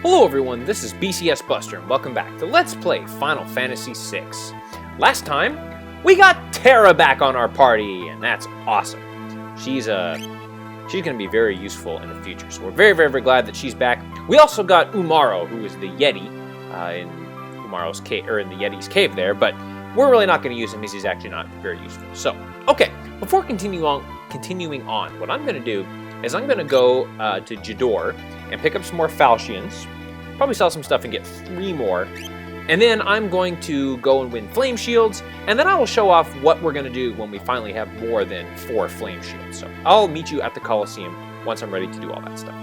Hello everyone, this is BCS Buster, and welcome back to Let's Play Final Fantasy VI. Last time, we got Terra back on our party, and that's awesome. She's gonna be very useful in the future, so we're very glad that she's back. We also got Umaro, who is the Yeti, in Umaro's cave, or in the Yeti's cave there, but we're really not gonna use him because he's actually not very useful. So, okay, before continuing on, what I'm gonna do is I'm gonna go to Jador and pick up some more Falchions, probably sell some stuff and get 3 more, and then I'm going to go and win Flame Shields, and then I will show off what we're going to do when we finally have more than 4 Flame Shields. So I'll meet you at the Coliseum once I'm ready to do all that stuff.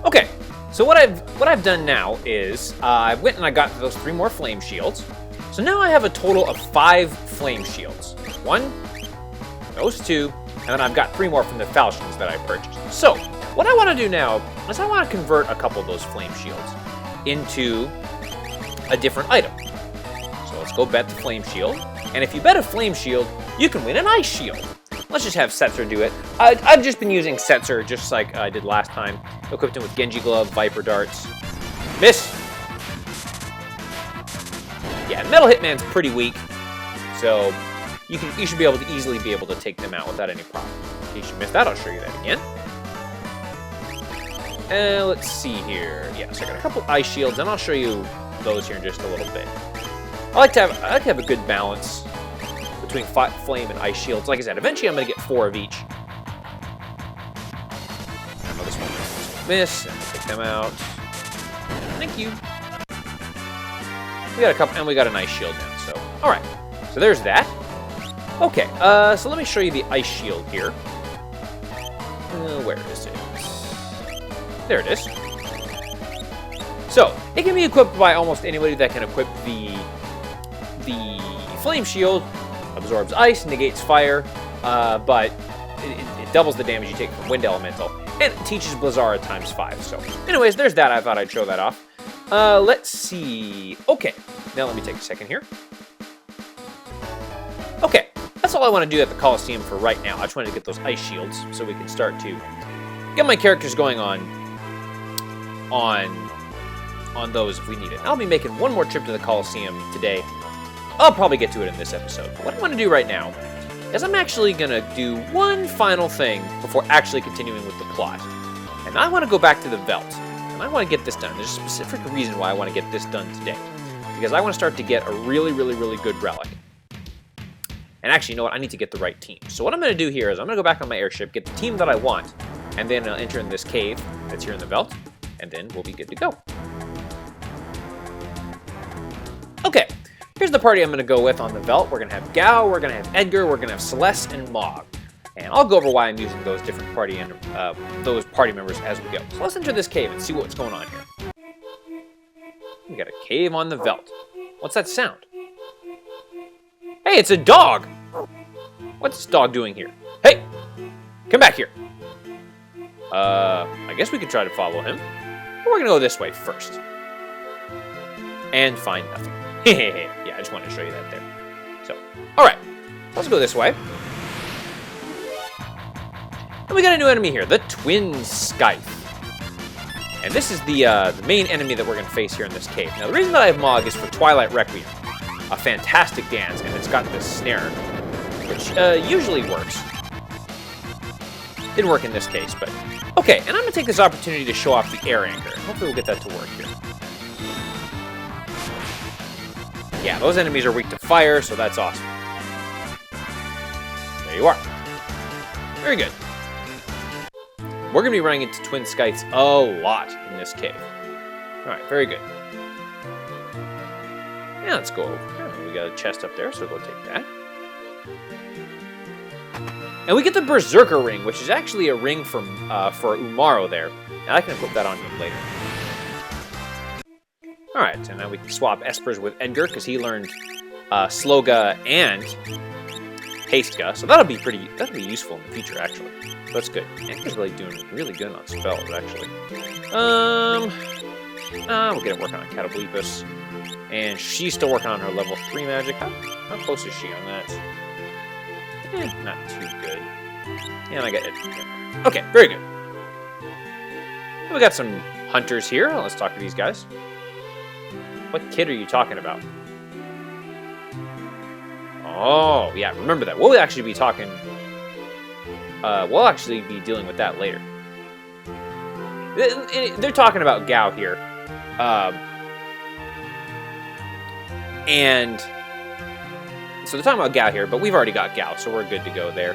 Okay, so what I've done now is I went and I got those 3 more Flame Shields. So now I have a total of 5 Flame Shields. 1, those 2, and then I've got 3 more from the Falchions that I purchased. So what I want to do now is I want to convert a couple of those Flame Shields into a different item. So let's go bet the Flame Shield. And if you bet a Flame Shield, you can win an Ice Shield. Let's just have Setzer do it. I've just been using Setzer just like I did last time. Equipped him with Genji Glove, Viper Darts. Miss! Yeah, Metal Hitman's pretty weak, so you should be able to easily be able to take them out without any problem. In case you missed that, I'll show you that again. Let's see here. Yeah, so I got a couple Ice Shields, and I'll show you those here in just a little bit. I like to have a good balance between Flame and Ice Shields. Like I said, eventually I'm going to get 4 of each. I know this one miss, and we'll take them out. Thank you. We got a couple, and we got an Ice Shield now, so alright. So there's that. Okay, so let me show you the Ice Shield here. Where is it? There it is. So, it can be equipped by almost anybody that can equip the Flame Shield. Absorbs ice, negates fire, but it doubles the damage you take from Wind Elemental. And it teaches Blizzara ×5. So, anyways, there's that. I thought I'd show that off. Let's see. Okay, now let me take a second here. Okay, that's all I want to do at the Coliseum for right now. I just wanted to get those Ice Shields so we can start to get my characters going on those if we need it. I'll be making one more trip to the Coliseum today. I'll probably get to it in this episode. But what I want to do right now is I'm actually going to do one final thing before actually continuing with the plot. And I want to go back to the Veldt. And I want to get this done. There's a specific reason why I want to get this done today. Because I want to start to get a really good relic. And actually, you know what? I need to get the right team. So what I'm going to do here is I'm going to go back on my airship, get the team that I want, and then I'll enter in this cave that's here in the Veldt, and then we'll be good to go. Okay, here's the party I'm going to go with on the Veldt. We're going to have Gao, we're going to have Edgar, we're going to have Celeste, and Mog. And I'll go over why I'm using those different party members as we go. So let's enter this cave and see what's going on here. We got a cave on the Veldt. What's that sound? Hey, it's a dog! What's this dog doing here? Hey! Come back here! I guess we could try to follow him. But we're gonna go this way first. And find nothing. Yeah, I just wanted to show you that there. So, alright. Let's go this way. And we got a new enemy here, the Twin Scythe. And this is the main enemy that we're gonna face here in this cave. Now, the reason that I have Mog is for Twilight Requiem. A fantastic dance, and it's got this snare, which usually works. Didn't work in this case, but okay. And I'm gonna take this opportunity to show off the air anchor. Hopefully, we'll get that to work here. Yeah, those enemies are weak to fire, so that's awesome. There you are. Very good. We're gonna be running into Twin Scythes a lot in this cave. All right, very good. Yeah, let's go over. We got a chest up there, so we'll go take that. And we get the Berserker Ring, which is actually a ring for Umaro there. And I can equip that on him later. Alright, so now we can swap Espers with Edgar, because he learned Sloga and Hasteга. So that'll be useful in the future, actually. So that's good. Edgar's doing really good on spells, actually. We'll get him working on Catoblepus. And she's still working on her level 3 magic. How close is she on that? Not too good. And I got it. Okay, very good. We got some hunters here. Let's talk to these guys. What kid are you talking about? Oh, yeah, remember that. We'll actually be talking... we'll actually be dealing with that later. They're talking about Gao here. And... So they're talking about Gao here, but we've already got Gao, so we're good to go there.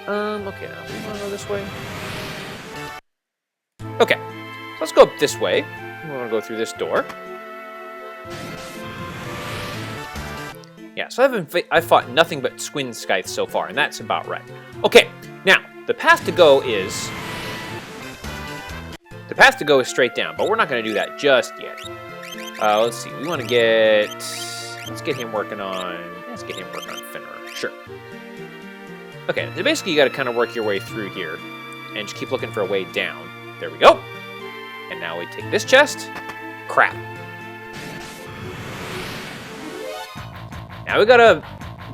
Okay, now we want to go this way. Okay, so let's go up this way. We want to go through this door. Yeah, so I've fought nothing but Squin Scythes so far, and that's about right. Okay, now, the path to go is straight down, but we're not going to do that just yet. Let's see, we want to get... Let's get him working on Finnerer. Sure. Okay, so basically you got to kind of work your way through here, and just keep looking for a way down. There we go. And now we take this chest. Crap. Now we gotta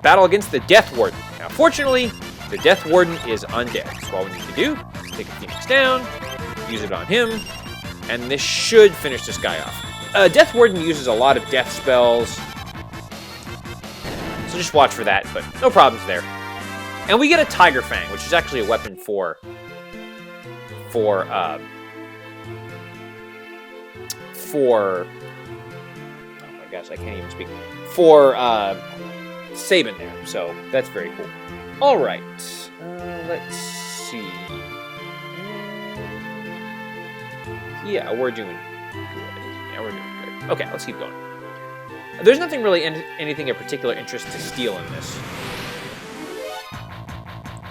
battle against the Death Warden. Now, fortunately, the Death Warden is undead. So all we need to do is take a Phoenix down, use it on him, and this should finish this guy off. Death Warden uses a lot of death spells, so just watch for that, but no problems there. And we get a Tiger Fang, which is actually a weapon for oh my gosh, I can't even speak. For Sabin there, so that's very cool. All right, let's see. Yeah, we're doing good. Yeah, we're doing good. Okay, let's keep going. There's nothing really, anything of particular interest to steal in this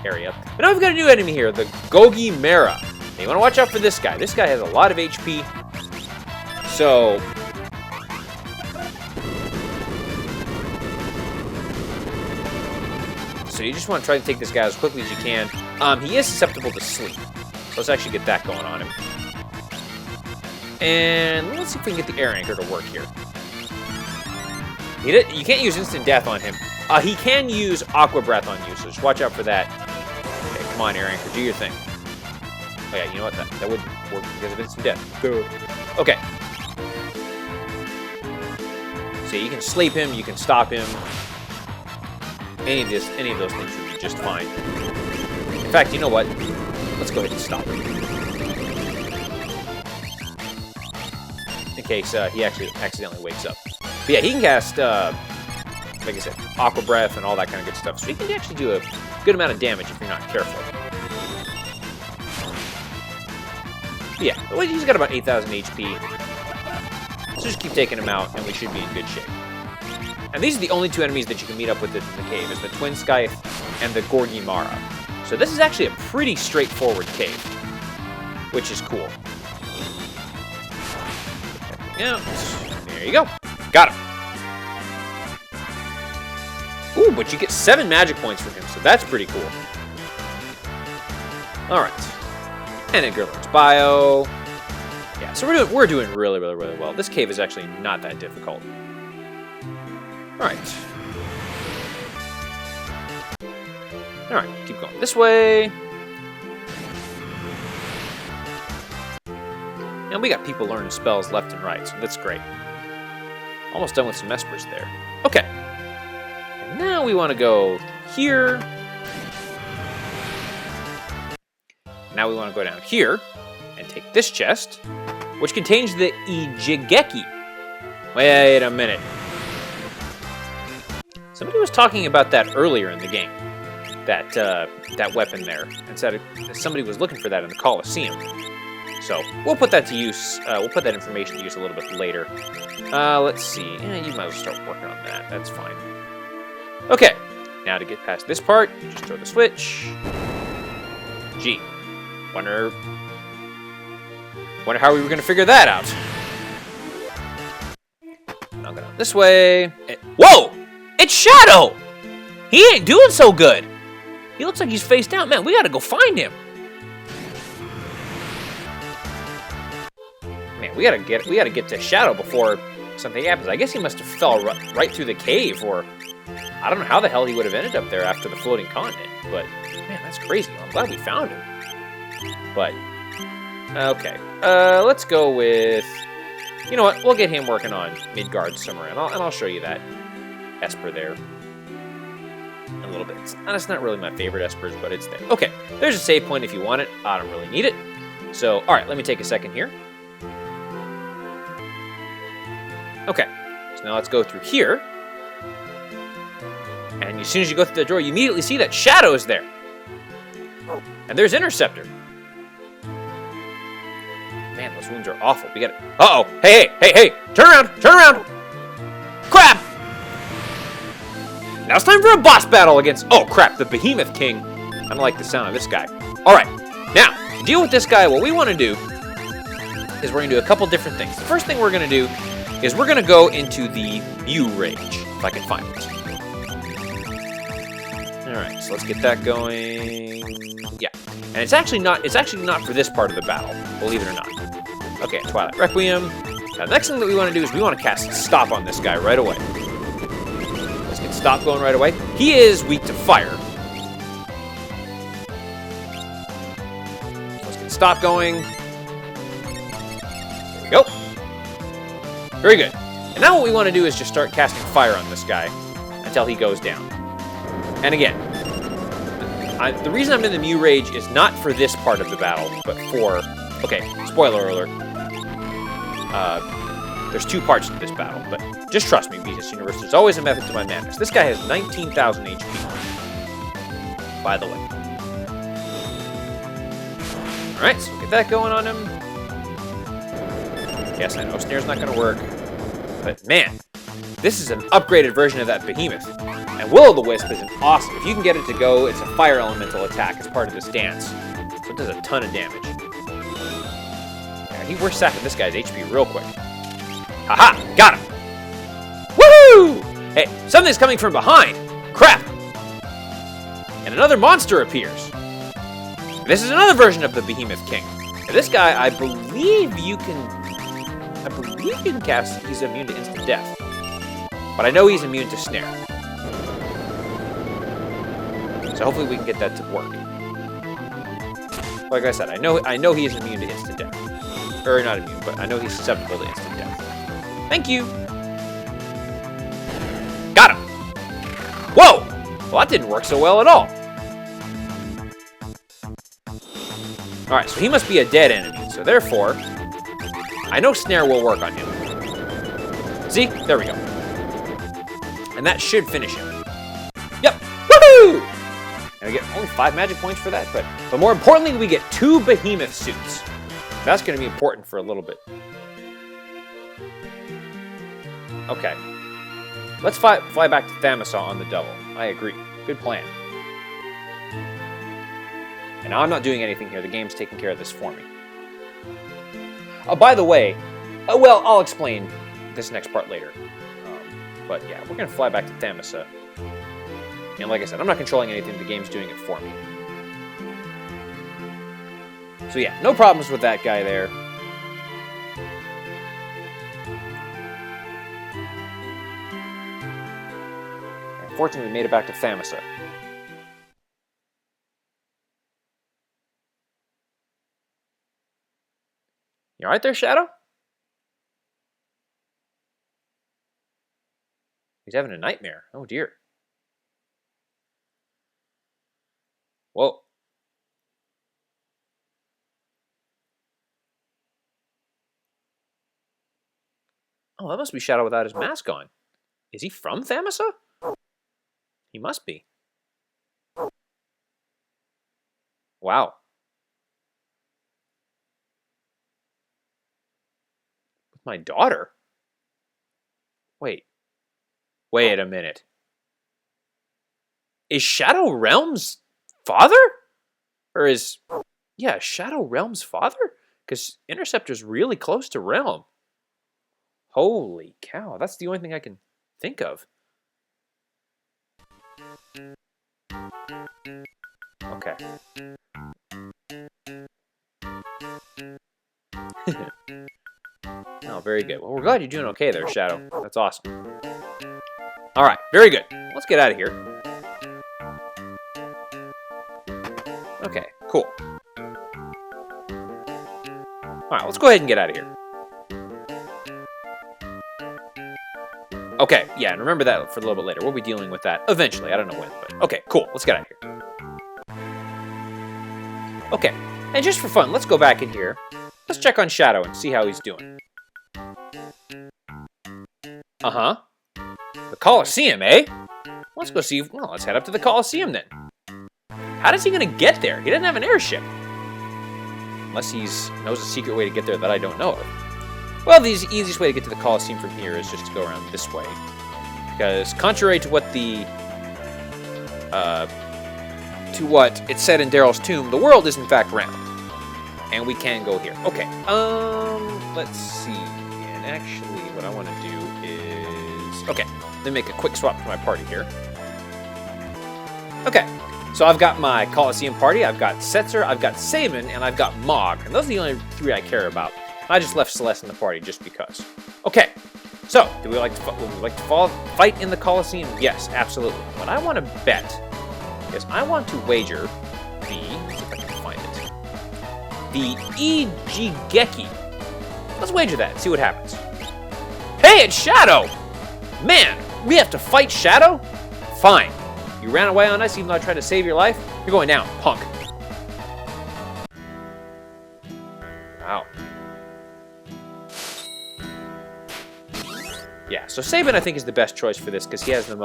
area. But now we've got a new enemy here, the Gogi Mera. Now you want to watch out for this guy. This guy has a lot of HP. So... So you just want to try to take this guy as quickly as you can. He is susceptible to sleep. So let's actually get that going on him. And let's see if we can get the air anchor to work here. You can't use instant death on him. He can use aqua breath on you, so just watch out for that. Okay, come on, air anchor, do your thing. Oh yeah, you know what? That would work because of instant death. Okay. So you can sleep him, you can stop him. Any of those things would be just fine. In fact, you know what? Let's go ahead and stop him. In case he actually accidentally wakes up. But yeah, he can cast, like I said, Aqua Breath and all that kind of good stuff. So he can actually do a good amount of damage if you're not careful. But yeah, he's got about 8,000 HP. So just keep taking him out, and we should be in good shape. And these are the only two enemies that you can meet up with in the cave, is the Twin Scythe and the Gorgi Mara. So this is actually a pretty straightforward cave, which is cool. Yeah, there you go. Got him. Ooh, but you get 7 magic points from him, so that's pretty cool. Alright. And then Gerlach's Bio. Yeah, so we're doing really, really, really well. This cave is actually not that difficult. Alright. Alright, keep going this way. And we got people learning spells left and right, so that's great. Almost done with some Espers there. Okay. And now we want to go here. Now we want to go down here and take this chest, which contains the Ijigeki. Wait a minute. Somebody was talking about that earlier in the game. That weapon there. And said somebody was looking for that in the Colosseum. So, we'll put that to use, we'll put that information to use a little bit later. Let's see. Yeah, you might as well start working on that. That's fine. Okay. Now to get past this part, just throw the switch. Gee. Wonder how we were going to figure that out. I'll go down this way. Whoa! It's Shadow! He ain't doing so good. He looks like he's face down. Man, we got to go find him. Man, we gotta get to Shadow before something happens. I guess he must have fell right through the cave, or I don't know how the hell he would have ended up there after the floating continent. But man, that's crazy. I'm glad we found him. But Okay. Let's go with... You know what? We'll get him working on Midgard somewhere, and I'll show you that Esper there in a little bit. It's not really my favorite Espers, but it's there. Okay, there's a save point if you want it. I don't really need it. So, all right, let me take a second here. Okay, so now let's go through here. And as soon as you go through the door, you immediately see that Shadow's there. And there's Interceptor. Man, those wounds are awful. We gotta... Uh-oh! Hey! Turn around! Crap! Now it's time for a boss battle against... Oh, crap, the Behemoth King. I don't like the sound of this guy. Alright, now, to deal with this guy, what we want to do is we're going to do a couple different things. The first thing we're going to do is we're going to go into the Mew Rage, if I can find it. Alright, so let's get that going. Yeah. And it's actually not for this part of the battle, believe it or not. Okay, Twilight Requiem. Now, the next thing that we want to do is we want to cast Stop on this guy right away. Let's get Stop going right away. He is weak to fire. Let's get Stop going. There we go. Very good. And now what we want to do is just start casting fire on this guy until he goes down. And again, the reason I'm in the Mew Rage is not for this part of the battle, but for... Okay, spoiler alert. There's two parts to this battle, but just trust me, Behemoth Universe, there's always a method to my madness. This guy has 19,000 HP, by the way. Alright, so get that going on him. Yes, I know Snare's not going to work, but man, this is an upgraded version of that Behemoth. And Will-O-The-Wisp is an awesome. If you can get it to go, it's a fire elemental attack as part of this dance. So it does a ton of damage. Yeah, we're sacking this guy's HP real quick. Haha! Got him! Woohoo! Hey, something's coming from behind! Crap! And another monster appears. This is another version of the Behemoth King. And this guy, I believe you can cast. He's immune to instant death. But I know he's immune to Snare. So hopefully we can get that to work. Like I said, I know he is immune to instant death. Or not immune, but I know he's susceptible to instant death. Thank you! Got him! Whoa! Well, that didn't work so well at all. Alright, so he must be a dead enemy. So therefore, I know Snare will work on him. See? There we go. And that should finish him. Yep! Woohoo! And we get only 5 magic points for that, but more importantly, we get 2 Behemoth suits. That's going to be important for a little bit. Okay. Let's fly back to Thamasa on the double. I agree. Good plan. And now I'm not doing anything here. The game's taking care of this for me. Oh, by the way, well, I'll explain this next part later. But yeah, we're going to fly back to Thamasa. And like I said, I'm not controlling anything. The game's doing it for me. So yeah, no problems with that guy there. Unfortunately, we made it back to Thamasa. You alright there, Shadow? He's having a nightmare. Oh dear. Whoa. Oh, that must be Shadow without his mask on. Is he from Thamasa? He must be. Wow. With my daughter? Wait. Wait a minute. Is Shadow Realm's father? Or is... Yeah, Shadow Realm's father? Because Interceptor's really close to Realm. Holy cow, that's the only thing I can think of. Okay. Oh, very good. Well, we're glad you're doing okay there, Shadow. That's awesome. Alright, very good. Let's get out of here. Okay, cool. Alright, let's go ahead and get out of here. Okay, yeah, and remember that for a little bit later. We'll be dealing with that eventually. I don't know when, but okay, cool. Let's get out of here. Okay, and just for fun, let's go back in here. Let's check on Shadow and see how he's doing. Uh-huh. The Coliseum, eh? Let's go see. Well, let's head up to the Coliseum then. How is he going to get there? He doesn't have an airship. Unless he knows a secret way to get there that I don't know of. Well, the easiest way to get to the Coliseum from here is just to go around this way. Because contrary to what it said in Daryl's tomb, the world is in fact round. And we can go here. Okay, let's see. And actually, what I want to do is... Okay, let me make a quick swap for my party here. Okay, so I've got my Coliseum party, I've got Setzer, I've got Sabin, and I've got Mog. And those are the only three I care about. I just left Celeste in the party just because. Okay, so would we like to fight in the Coliseum? Yes, absolutely. What I want to bet is I want to wager let's see if I can find it. The Ijigeki. Let's wager that and see what happens. Hey, it's Shadow! Man, we have to fight Shadow? Fine. You ran away on us even though I tried to save your life? You're going down, punk. Wow. Yeah, so Sabin I think is the best choice for this because he has the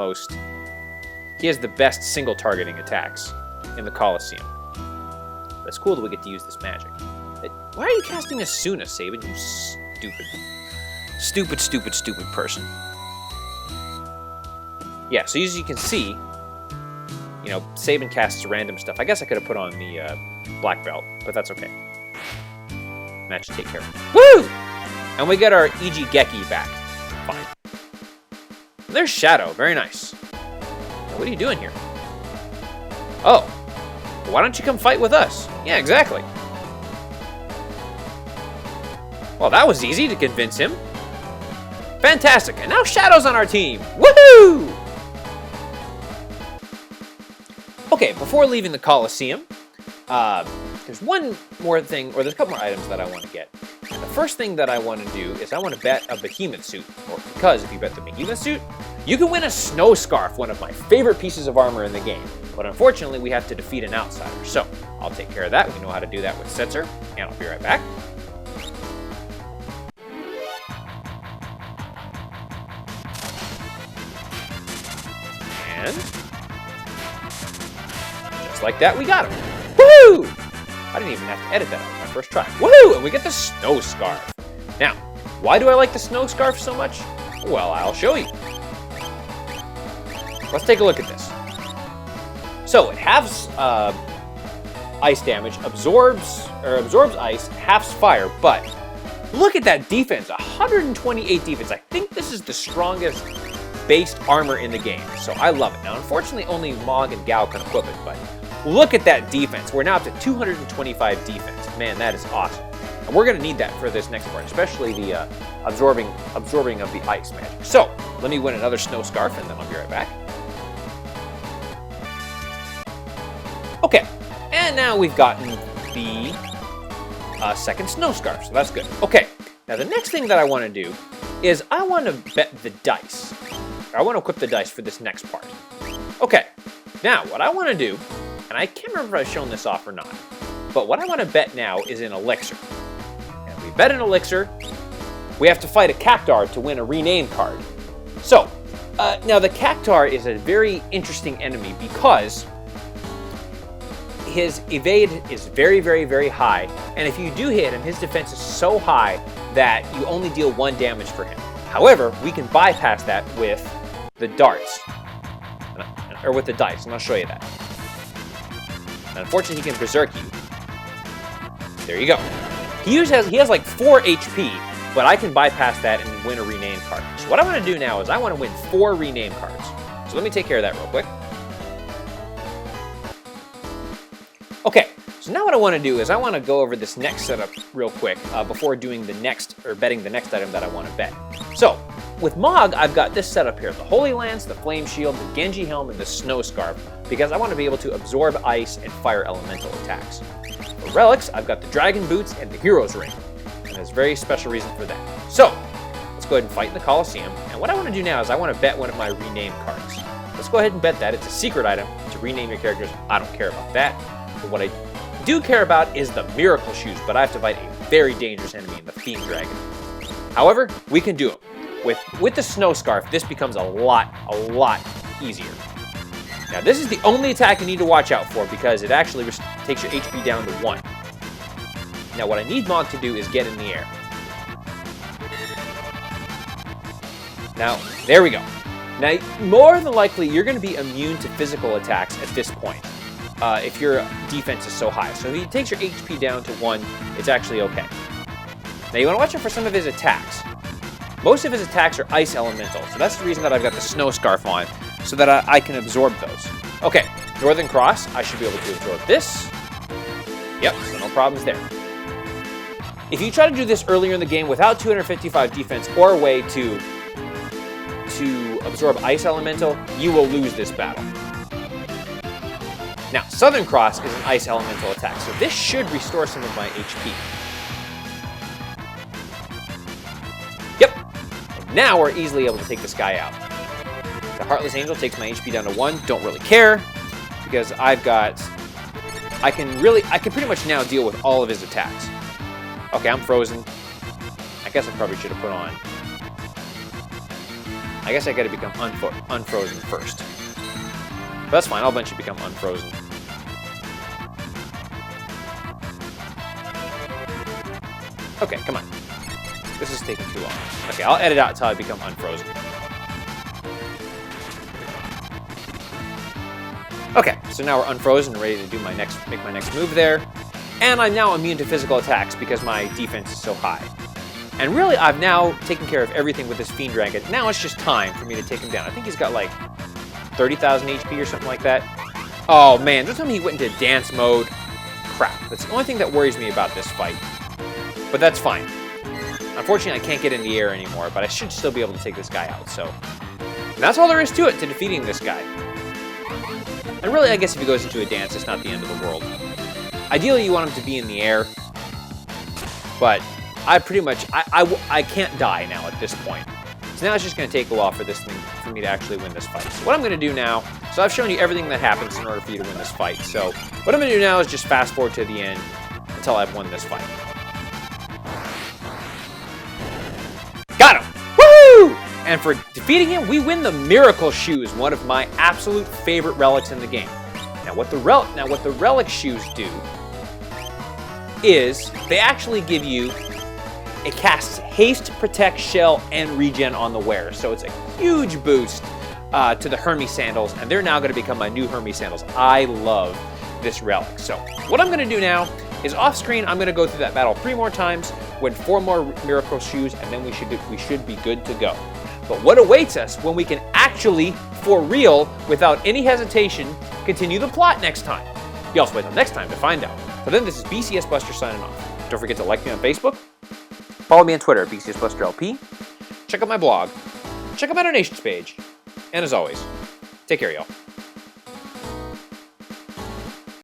best single targeting attacks in the Coliseum. That's cool that we get to use this magic. Why are you casting Asuna, Sabin, you stupid person? Yeah, so as you can see, you know, Sabin casts random stuff. I guess I could have put on the Black Veldt, but that's okay. That should take care of it. Woo! And we get our Ijigeki back. Fine. And there's Shadow. Very nice. Now, what are you doing here? Oh. Well, why don't you come fight with us? Yeah, exactly. Well, that was easy to convince him. Fantastic. And now Shadow's on our team. Woohoo! Okay, before leaving the Coliseum, there's one more thing, or there's a couple more items that I want to get. And the first thing that I want to do is I want to bet a Behemoth suit, because if you bet the Behemoth suit, you can win a snow scarf, one of my favorite pieces of armor in the game. But unfortunately, we have to defeat an outsider. So I'll take care of that. We know how to do that with Setzer, and I'll be right back. And just like that, we got him. Woohoo! I didn't even have to edit that out my first try. Woohoo! And we get the snow scarf. Now, why do I like the snow scarf so much? Well, I'll show you. Let's take a look at this. So it halves ice damage, absorbs ice, halves fire, but look at that defense, 128 defense. I think this is the strongest based armor in the game, so I love it. Now, unfortunately, only Mog and Gao can equip it, but look at that defense. We're now up to 225 defense. Man, that is awesome. And we're going to need that for this next part, especially the absorbing of the ice magic. So, let me win another snow scarf, and then I'll be right back. Okay, and now we've gotten the second snow scarf, so that's good. Okay, now the next thing that I want to do is I want to bet the dice. I want to equip the dice for this next part. Okay, now what I want to do, and I can't remember if I've shown this off or not, but what I want to bet now is an elixir. And if we bet an elixir, we have to fight a Cactar to win a rename card. So, now the Cactar is a very interesting enemy because his evade is very, very, very high, and if you do hit him, his defense is so high that you only deal 1 damage for him. However, we can bypass that with the darts, or with the dice, and I'll show you that. And unfortunately, he can berserk you. There you go. He has like 4 HP, but I can bypass that and win a rename card. So what I want to do now is I want to win 4 rename cards. So let me take care of that real quick. Okay, so now what I want to do is I want to go over this next setup real quick before doing the next, or betting the next item that I want to bet. So, with Mog, I've got this setup here, the Holy Lance, the Flame Shield, the Genji Helm, and the Snow Scarf, because I want to be able to absorb ice and fire elemental attacks. For relics, I've got the Dragon Boots and the Hero's Ring. there's a very special reason for that. So, let's go ahead and fight in the Coliseum. And what I want to do now is I want to bet one of my rename cards. Let's go ahead and bet that. It's a secret item to rename your characters. I don't care about that. But what I do care about is the Miracle Shoes, but I have to fight a very dangerous enemy in the Fiend Dragon. However, we can do it. With the Snow Scarf, this becomes a lot easier. Now, this is the only attack you need to watch out for because it actually takes your HP down to 1. Now, what I need Mog to do is get in the air. Now, there we go. Now, more than likely, you're going to be immune to physical attacks at this point if your defense is so high. So if he takes your HP down to 1, it's actually okay. Now, you want to watch out for some of his attacks. Most of his attacks are Ice Elemental, so that's the reason that I've got the Snow Scarf on, so that I can absorb those. Okay, Northern Cross, I should be able to absorb this. Yep, so no problems there. If you try to do this earlier in the game without 255 defense or a way to absorb Ice Elemental, you will lose this battle. Now, Southern Cross is an Ice Elemental attack, so this should restore some of my HP. Yep, and now we're easily able to take this guy out. The Heartless Angel takes my HP down to 1. Don't really care, because I can pretty much now deal with all of his attacks. Okay, I'm frozen. I guess I probably should have put on. I guess I gotta become unfrozen first. But that's fine, I'll eventually become unfrozen. Okay, come on. This is taking too long. Okay, I'll edit out until I become unfrozen. Okay, so now we're unfrozen and ready to do make my next move there. And I'm now immune to physical attacks because my defense is so high. And really, I've now taken care of everything with this Fiend Dragon. Now it's just time for me to take him down. I think he's got like 30,000 HP or something like that. Oh man, don't tell me he went into dance mode. Crap, that's the only thing that worries me about this fight. But that's fine. Unfortunately, I can't get in the air anymore, but I should still be able to take this guy out, so. And that's all there is to it, to defeating this guy. And really, I guess if he goes into a dance, it's not the end of the world. Ideally, you want him to be in the air, but I pretty much, I can't die now at this point. So now it's just going to take a while for me to actually win this fight. So what I'm going to do now, so I've shown you everything that happens in order for you to win this fight. So what I'm going to do now is just fast forward to the end until I've won this fight. Got him! Woo! And for defeating him, we win the Miracle Shoes, one of my absolute favorite relics in the game. Now what the relic shoes do is they actually give you, it casts haste, protect, shell, and regen on the wearer. So it's a huge boost to the Hermes sandals, and they're now going to become my new Hermes sandals. I love this relic. So what I'm going to do now is off screen, I'm going to go through that battle 3 more times, win 4 more Miracle Shoes, and then we should be good to go. But what awaits us when we can actually, for real, without any hesitation, continue the plot next time? You also wait till next time to find out. So then, this is BCS Buster signing off. Don't forget to like me on Facebook, follow me on Twitter at BCS Buster LP, check out my blog, check out my donations page, and as always, take care, y'all.